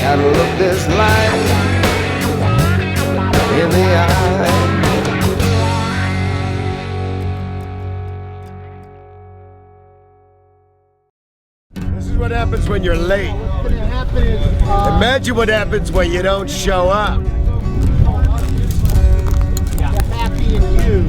and look this life in the eye. This is what happens when you're late. What's gonna happen is Imagine what happens when you don't show up. Happy and you.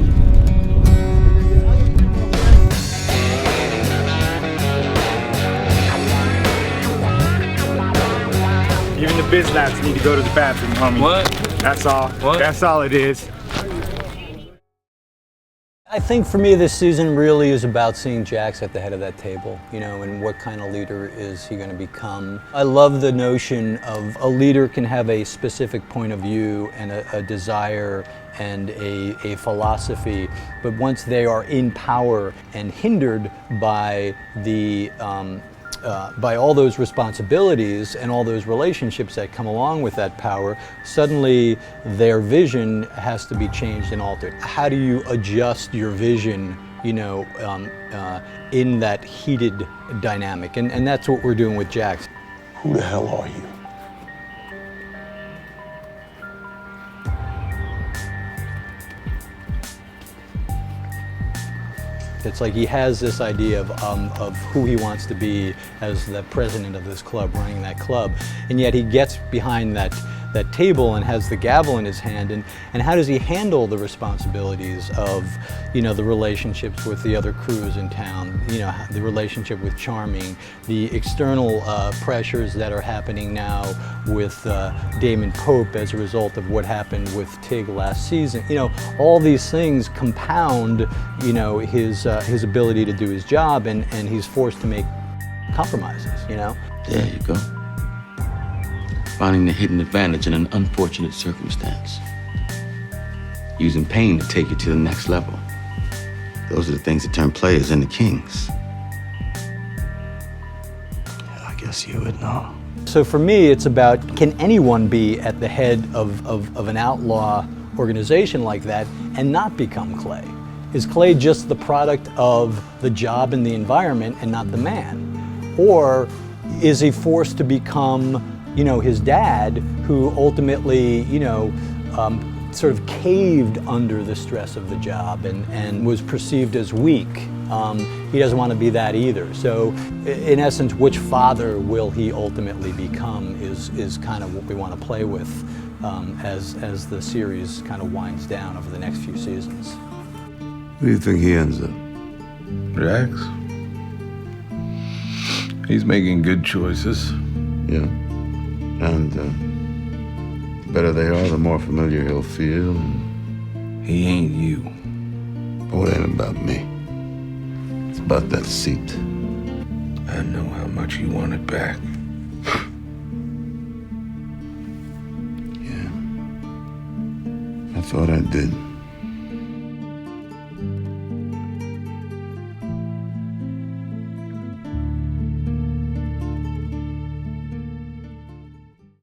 Even the biz lads need to go to the bathroom, homie. What? That's all. What? That's all it is. I think for me this season really is about seeing Jax at the head of that table, you know, and what kind of leader is he going to become. I love the notion of a leader can have a specific point of view and a desire and a philosophy, but once they are in power and hindered by the by all those responsibilities and all those relationships that come along with that power, suddenly their vision has to be changed and altered. How do you adjust your vision, you know, in that heated dynamic? And that's what we're doing with Jax. Who the hell are you? It's like he has this idea of who he wants to be as the president of this club, running that club, and yet he gets behind that table and has the gavel in his hand, and how does he handle the responsibilities of, you know, the relationships with the other crews in town, you know, the relationship with Charming, the external pressures that are happening now with Damon Pope as a result of what happened with Tig last season. You know, all these things compound, you know, his ability to do his job, and he's forced to make compromises, you know? There you go. Finding the hidden advantage in an unfortunate circumstance. Using pain to take you to the next level. Those are the things that turn players into kings. Yeah, I guess you would know. So for me, it's about, can anyone be at the head of an outlaw organization like that and not become Clay? Is Clay just the product of the job and the environment and not the man? Or is he forced to become, you know, his dad, who ultimately, you know, sort of caved under the stress of the job and was perceived as weak? He doesn't want to be that either. So in essence, which father will he ultimately become is kind of what we want to play with as the series kind of winds down over the next few seasons. Who do you think he ends up? Jax? He's making good choices. Yeah. And the better they are, the more familiar he'll feel. He ain't you. Oh, it ain't about me. It's about that seat. I know how much you want it back. Yeah. I thought I did.